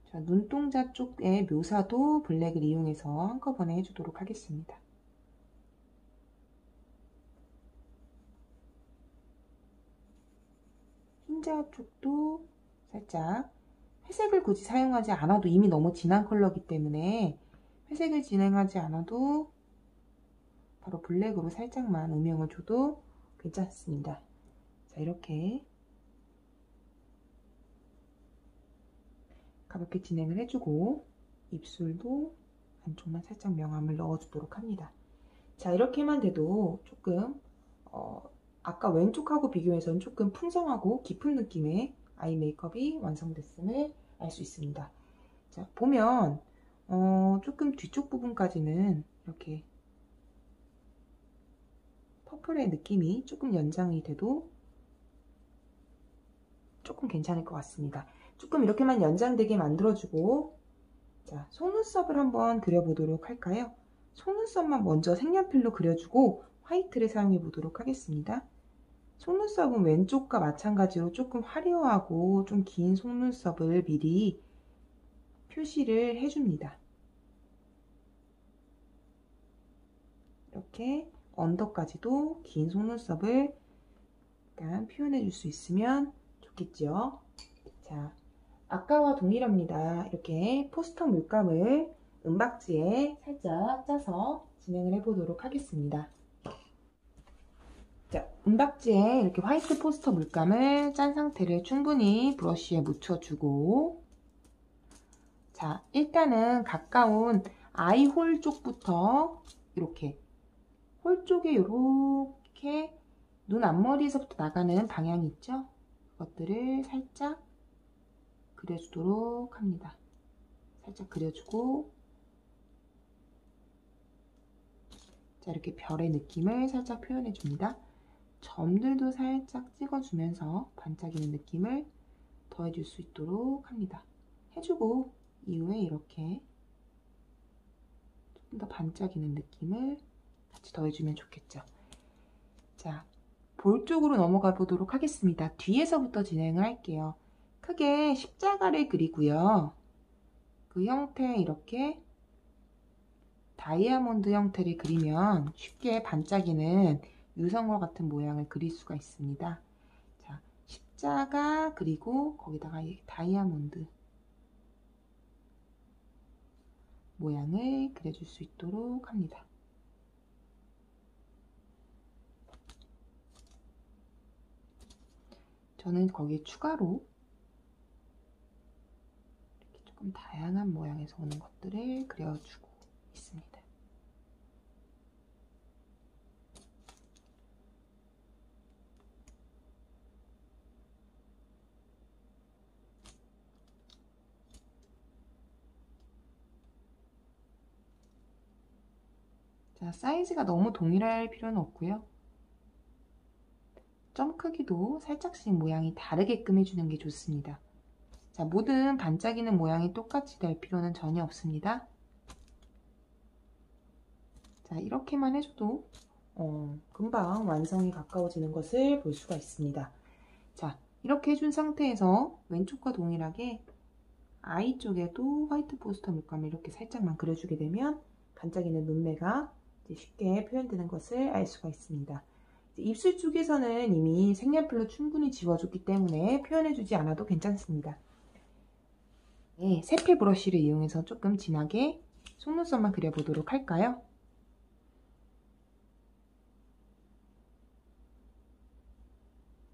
자, 눈동자 쪽의 묘사도 블랙을 이용해서 한꺼번에 해주도록 하겠습니다. 흰자 쪽도 살짝 회색을 굳이 사용하지 않아도 이미 너무 진한 컬러이기 때문에 회색을 진행하지 않아도 바로 블랙으로 살짝만 음영을 줘도 괜찮습니다. 자, 이렇게 가볍게 진행을 해주고 입술도 안쪽만 살짝 명암을 넣어주도록 합니다. 자, 이렇게만 돼도 조금 아까 왼쪽하고 비교해서는 조금 풍성하고 깊은 느낌의 아이 메이크업이 완성됐음을 알 수 있습니다. 자, 보면 조금 뒤쪽 부분까지는 이렇게 퍼플의 느낌이 조금 연장이 돼도 조금 괜찮을 것 같습니다. 조금 이렇게만 연장되게 만들어주고, 자, 속눈썹을 한번 그려보도록 할까요? 속눈썹만 먼저 색연필로 그려주고 화이트를 사용해 보도록 하겠습니다. 속눈썹은 왼쪽과 마찬가지로 조금 화려하고 좀 긴 속눈썹을 미리 표시를 해줍니다. 이렇게 언더까지도 긴 속눈썹을 약간 표현해 줄 수 있으면 좋겠죠. 자, 아까와 동일합니다. 이렇게 포스터 물감을 은박지에 살짝 짜서 진행을 해보도록 하겠습니다. 자, 은박지에 이렇게 화이트 포스터 물감을 짠 상태를 충분히 브러쉬에 묻혀주고, 자, 일단은 가까운 아이 홀 쪽부터 이렇게 홀 쪽에 이렇게 눈 앞머리에서부터 나가는 방향이 있죠? 그것들을 살짝 그려주도록 합니다. 살짝 그려주고, 자, 이렇게 별의 느낌을 살짝 표현해 줍니다. 점들도 살짝 찍어주면서 반짝이는 느낌을 더해줄 수 있도록 합니다. 해주고 이후에 이렇게 조금 더 반짝이는 느낌을 같이 더해주면 좋겠죠. 자, 볼 쪽으로 넘어가 보도록 하겠습니다. 뒤에서부터 진행을 할게요. 크게 십자가를 그리고요. 그 형태 이렇게 다이아몬드 형태를 그리면 쉽게 반짝이는 유성과 같은 모양을 그릴 수가 있습니다. 자, 십자가 그리고 거기다가 다이아몬드 모양을 그려줄 수 있도록 합니다. 저는 거기에 추가로 이렇게 조금 다양한 모양에서 오는 것들을 그려주고 있습니다. 자, 사이즈가 너무 동일할 필요는 없고요. 점 크기도 살짝씩 모양이 다르게끔 해주는 게 좋습니다. 자, 모든 반짝이는 모양이 똑같이 될 필요는 전혀 없습니다. 자, 이렇게만 해줘도 금방 완성이 가까워지는 것을 볼 수가 있습니다. 자, 이렇게 해준 상태에서 왼쪽과 동일하게 아이 쪽에도 화이트 포스터 물감을 이렇게 살짝만 그려주게 되면 반짝이는 눈매가 이제 쉽게 표현되는 것을 알 수가 있습니다. 입술 쪽에서는 이미 색연필로 충분히 지워줬기 때문에 표현해주지 않아도 괜찮습니다. 네, 세필 브러쉬를 이용해서 조금 진하게 속눈썹만 그려보도록 할까요?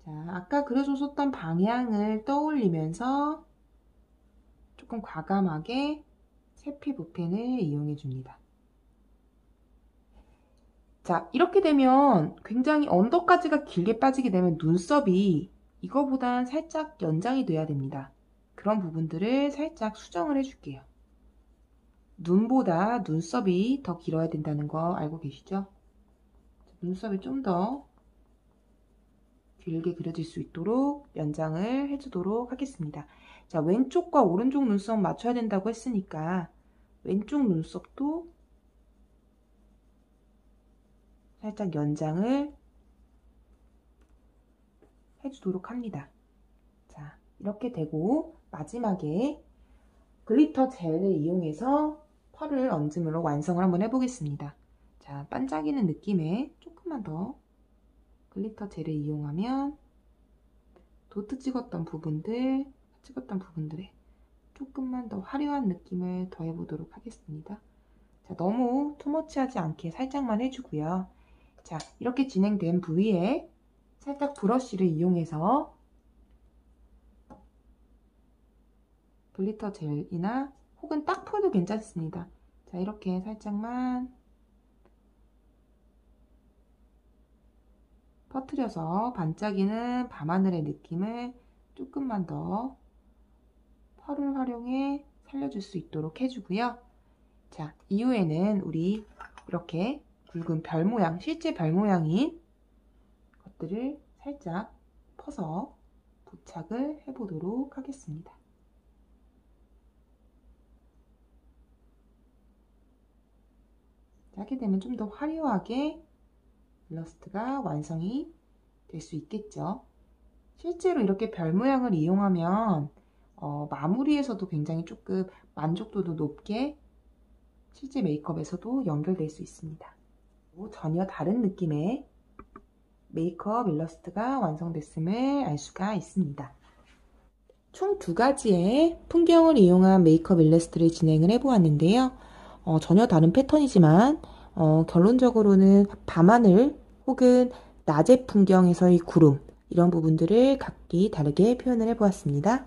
자, 아까 그려줬었던 방향을 떠올리면서 조금 과감하게 세필 붓펜을 이용해 줍니다. 자, 이렇게 되면 굉장히 언더까지가 길게 빠지게 되면 눈썹이 이거보단 살짝 연장이 돼야 됩니다. 그런 부분들을 살짝 수정을 해줄게요. 눈보다 눈썹이 더 길어야 된다는 거 알고 계시죠? 눈썹이 좀 더 길게 그려질 수 있도록 연장을 해주도록 하겠습니다. 자, 왼쪽과 오른쪽 눈썹 맞춰야 된다고 했으니까 왼쪽 눈썹도 살짝 연장을 해주도록 합니다. 자, 이렇게 되고 마지막에 글리터 젤을 이용해서 펄을 얹음으로 완성을 한번 해보겠습니다. 자, 반짝이는 느낌에 조금만 더 글리터 젤을 이용하면 도트 찍었던 부분들에 조금만 더 화려한 느낌을 더해보도록 하겠습니다. 자, 너무 투머치하지 않게 살짝만 해주고요. 자, 이렇게 진행된 부위에 살짝 브러쉬를 이용해서 글리터 젤이나 혹은 딱풀도 괜찮습니다. 자, 이렇게 살짝만 퍼뜨려서 반짝이는 밤하늘의 느낌을 조금만 더 펄을 활용해 살려줄 수 있도록 해주고요. 자, 이후에는 우리 이렇게 굵은 별 모양, 실제 별 모양인 것들을 살짝 퍼서 부착을 해보도록 하겠습니다. 하게 되면 좀 더 화려하게 일러스트가 완성이 될 수 있겠죠. 실제로 이렇게 별 모양을 이용하면 마무리에서도 굉장히 조금 만족도도 높게 실제 메이크업에서도 연결될 수 있습니다. 전혀 다른 느낌의 메이크업 일러스트가 완성됐음을 알 수가 있습니다. 총 2가지의 풍경을 이용한 메이크업 일러스트를 진행을 해보았는데요. 전혀 다른 패턴이지만 결론적으로는 밤하늘 혹은 낮의 풍경에서의 구름 이런 부분들을 각기 다르게 표현을 해보았습니다.